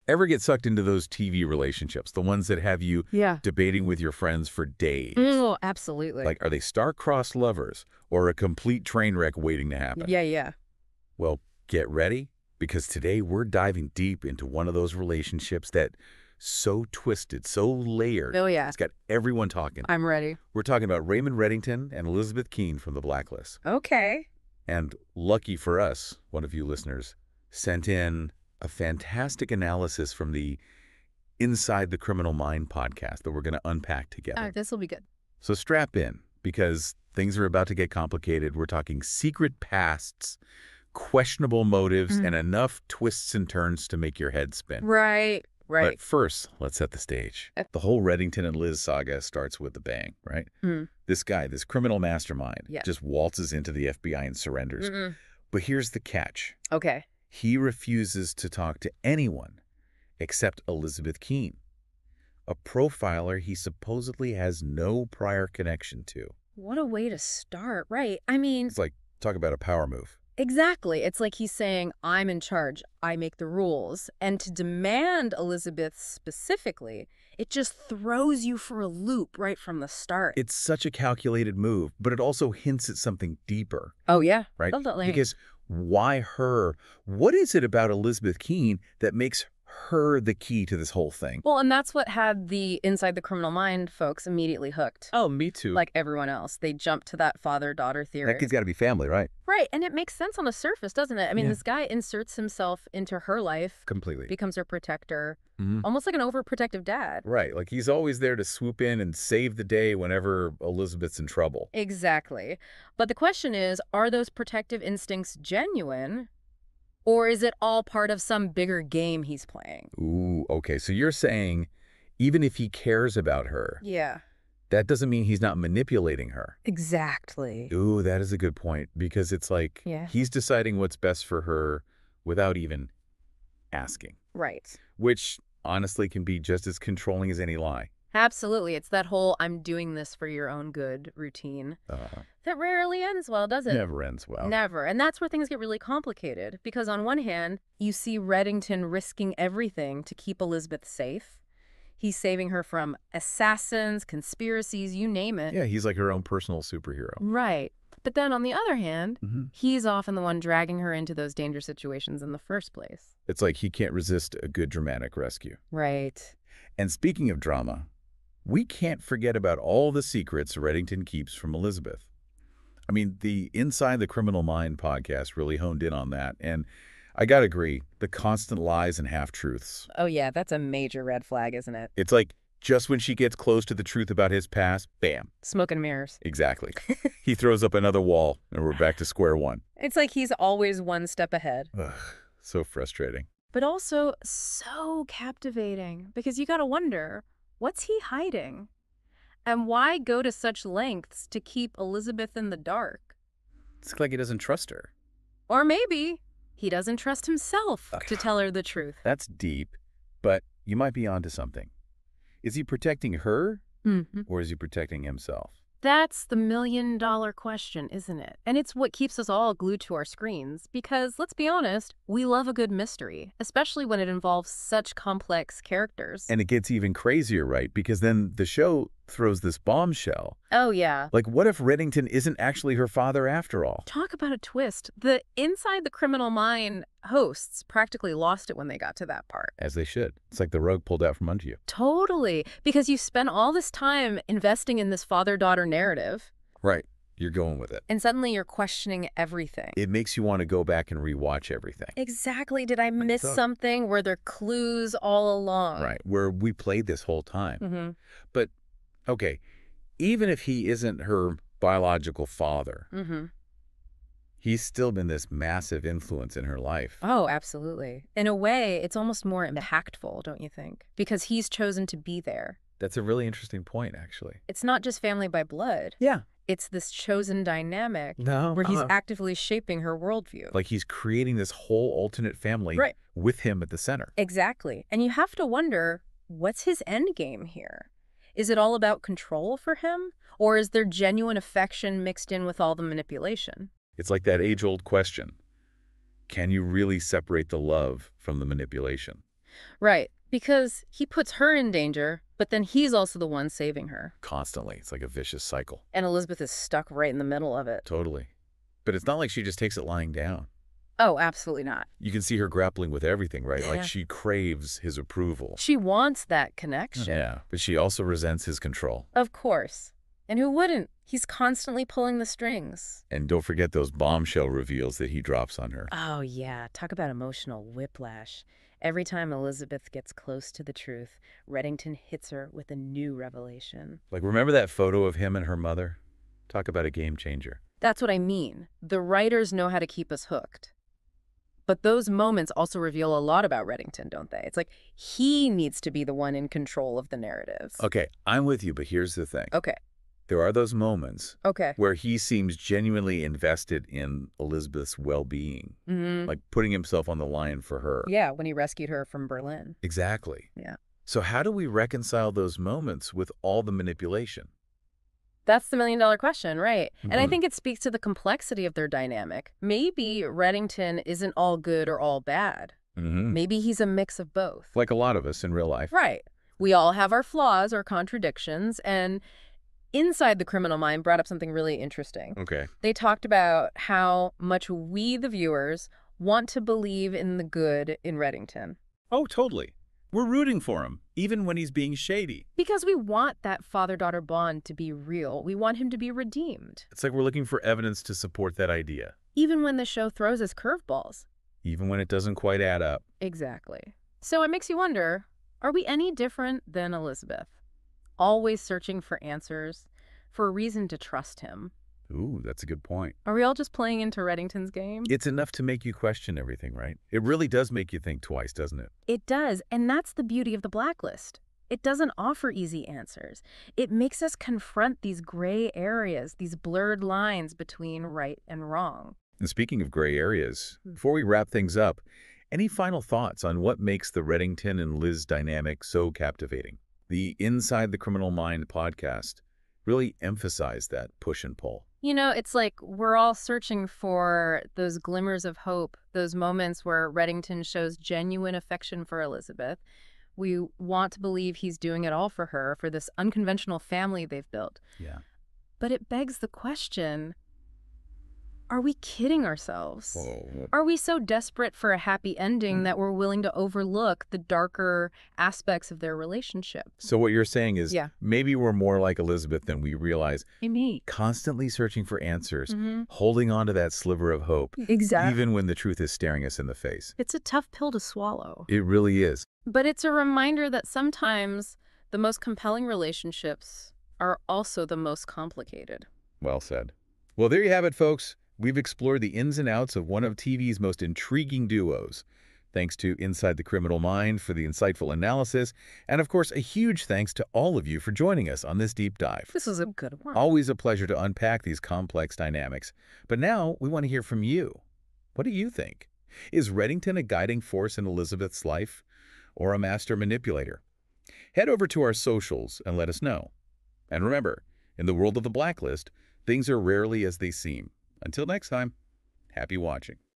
Ever get sucked into those TV relationships, the ones that have you debating with your friends for days? Oh, absolutely. Like, are they star-crossed lovers or a complete train wreck waiting to happen? Yeah. Well, get ready, because today we're diving deep into one of those relationships that so twisted, so layered. Oh, yeah. It's got everyone talking. I'm ready. We're talking about Raymond Reddington and Elizabeth Keene from The Blacklist. Okay. And lucky for us, one of you listeners sent in a fantastic analysis from the Inside the Criminal Mind podcast that we're going to unpack together. This will be good. So strap in, because things are about to get complicated. We're talking secret pasts, questionable motives, and enough twists and turns to make your head spin. Right. But first, let's set the stage. The whole Reddington and Liz saga starts with a bang, right? This guy, this criminal mastermind, just waltzes into the FBI and surrenders. But here's the catch. Okay. He refuses to talk to anyone except Elizabeth Keene, a profiler he supposedly has no prior connection to. What a way to start, right? I mean... It's like, talk about a power move. Exactly. It's like he's saying, I'm in charge, I make the rules. And to demand Elizabeth specifically, it just throws you for a loop right from the start. It's such a calculated move, but it also hints at something deeper. Oh, yeah. Right? Definitely. Because why her? What is it about Elizabeth Keene that makes her the key to this whole thing? Well, and that's what had the Inside the Criminal Mind folks immediately hooked. Oh, me too. Like everyone else. They jumped to that father-daughter theory. That kid's got to be family, right? Right, and it makes sense on the surface, doesn't it? I mean, this guy inserts himself into her life. Completely. Becomes her protector. Almost like an overprotective dad. Right, like he's always there to swoop in and save the day whenever Elizabeth's in trouble. Exactly. But the question is, are those protective instincts genuine? Or is it all part of some bigger game he's playing? Ooh, okay, so you're saying even if he cares about her, that doesn't mean he's not manipulating her. Exactly. Ooh, that is a good point, because it's like he's deciding what's best for her without even asking. Right. Which, honestly, can be just as controlling as any lie. Absolutely. It's that whole I'm doing this for your own good routine that rarely ends well, does it? Never ends well. Never. And that's where things get really complicated. Because on one hand, you see Reddington risking everything to keep Elizabeth safe. He's saving her from assassins, conspiracies, you name it. Yeah, he's like her own personal superhero. Right. But then on the other hand, he's often the one dragging her into those dangerous situations in the first place. It's like he can't resist a good dramatic rescue. Right. And speaking of drama, we can't forget about all the secrets Reddington keeps from Elizabeth. I mean, the Inside the Criminal Mind podcast really honed in on that. And I gotta agree, the constant lies and half-truths. Oh, yeah, that's a major red flag, isn't it? It's like, just when she gets close to the truth about his past, bam. Smoke and mirrors. Exactly. He throws up another wall, and we're back to square one. It's like he's always one step ahead. Ugh, so frustrating. But also so captivating, because you gotta wonder, what's he hiding? And why go to such lengths to keep Elizabeth in the dark? It's like he doesn't trust her. Or maybe he doesn't trust himself to tell her the truth. That's deep, but you might be onto something. Is he protecting her, or is he protecting himself? That's the million-dollar question, isn't it? And it's what keeps us all glued to our screens, because, let's be honest, we love a good mystery, especially when it involves such complex characters. And it gets even crazier, right? Because then the show throws this bombshell. Oh, yeah. Like, what if Reddington isn't actually her father after all? Talk about a twist. The Inside the Criminal Mind hosts practically lost it when they got to that part. As they should. It's like the rug pulled out from under you. Totally. Because you spent all this time investing in this father-daughter narrative. Right. You're going with it. And suddenly you're questioning everything. It makes you want to go back and rewatch everything. Exactly. Did I miss something? Were there clues all along? Right. Where we played this whole time. But, okay, even if he isn't her biological father, he's still been this massive influence in her life. Oh, absolutely. In a way, it's almost more impactful, don't you think? Because he's chosen to be there. That's a really interesting point, actually. It's not just family by blood. Yeah. It's this chosen dynamic where he's actively shaping her worldview. Like he's creating this whole alternate family with him at the center. Exactly. And you have to wonder, what's his end game here? Is it all about control for him? Or is there genuine affection mixed in with all the manipulation? It's like that age-old question. Can you really separate the love from the manipulation? Right, because he puts her in danger, but then he's also the one saving her. Constantly. It's like a vicious cycle. And Elizabeth is stuck right in the middle of it. Totally. But it's not like she just takes it lying down. Oh, absolutely not. You can see her grappling with everything, right? Like Yeah. she craves his approval. She wants that connection. Yeah, but she also resents his control. Of course. And who wouldn't? He's constantly pulling the strings. And don't forget those bombshell reveals that he drops on her. Oh, yeah. Talk about emotional whiplash. Every time Elizabeth gets close to the truth, Reddington hits her with a new revelation. Like, remember that photo of him and her mother? Talk about a game changer. That's what I mean. The writers know how to keep us hooked. But those moments also reveal a lot about Reddington, don't they? It's like he needs to be the one in control of the narrative. Okay, I'm with you, but here's the thing. Okay. There are those moments Okay. where he seems genuinely invested in Elizabeth's well-being, like putting himself on the line for her. Yeah, when he rescued her from Berlin. Exactly. Yeah. So how do we reconcile those moments with all the manipulation? That's the million-dollar question, right? And I think it speaks to the complexity of their dynamic. Maybe Reddington isn't all good or all bad. Maybe he's a mix of both. Like a lot of us in real life. Right. We all have our flaws or contradictions, and Inside the Criminal Mind brought up something really interesting. Okay. They talked about how much we, the viewers, want to believe in the good in Reddington. Oh, totally. We're rooting for him, even when he's being shady. Because we want that father-daughter bond to be real. We want him to be redeemed. It's like we're looking for evidence to support that idea, Even when the show throws us curveballs. even when it doesn't quite add up. Exactly. So it makes you wonder, are we any different than Elizabeth? Always searching for answers, for a reason to trust him. Ooh, that's a good point. Are we all just playing into Reddington's game? It's enough to make you question everything, right? It really does make you think twice, doesn't it? It does, and that's the beauty of the blacklist. It doesn't offer easy answers. It makes us confront these gray areas, these blurred lines between right and wrong. And speaking of gray areas, before we wrap things up, any final thoughts on what makes the Reddington and Liz dynamic so captivating? The Inside the Criminal Mind podcast really emphasized that push and pull. You know, it's like we're all searching for those glimmers of hope, those moments where Reddington shows genuine affection for Elizabeth. We want to believe he's doing it all for her, for this unconventional family they've built. Yeah. But it begs the question, are we kidding ourselves? Oh. Are we so desperate for a happy ending that we're willing to overlook the darker aspects of their relationship? So what you're saying is Yeah. maybe we're more like Elizabeth than we realize, Me. constantly searching for answers, holding on to that sliver of hope, Exactly. even when the truth is staring us in the face. It's a tough pill to swallow. It really is. But it's a reminder that sometimes the most compelling relationships are also the most complicated. Well said. Well, there you have it, folks. We've explored the ins and outs of one of TV's most intriguing duos. Thanks to Inside the Criminal Mind for the insightful analysis, and of course, a huge thanks to all of you for joining us on this deep dive. This was a good one. Always a pleasure to unpack these complex dynamics. But now we want to hear from you. What do you think? Is Reddington a guiding force in Elizabeth's life, or a master manipulator? Head over to our socials and let us know. And remember, in the world of the blacklist, things are rarely as they seem. Until next time, happy watching.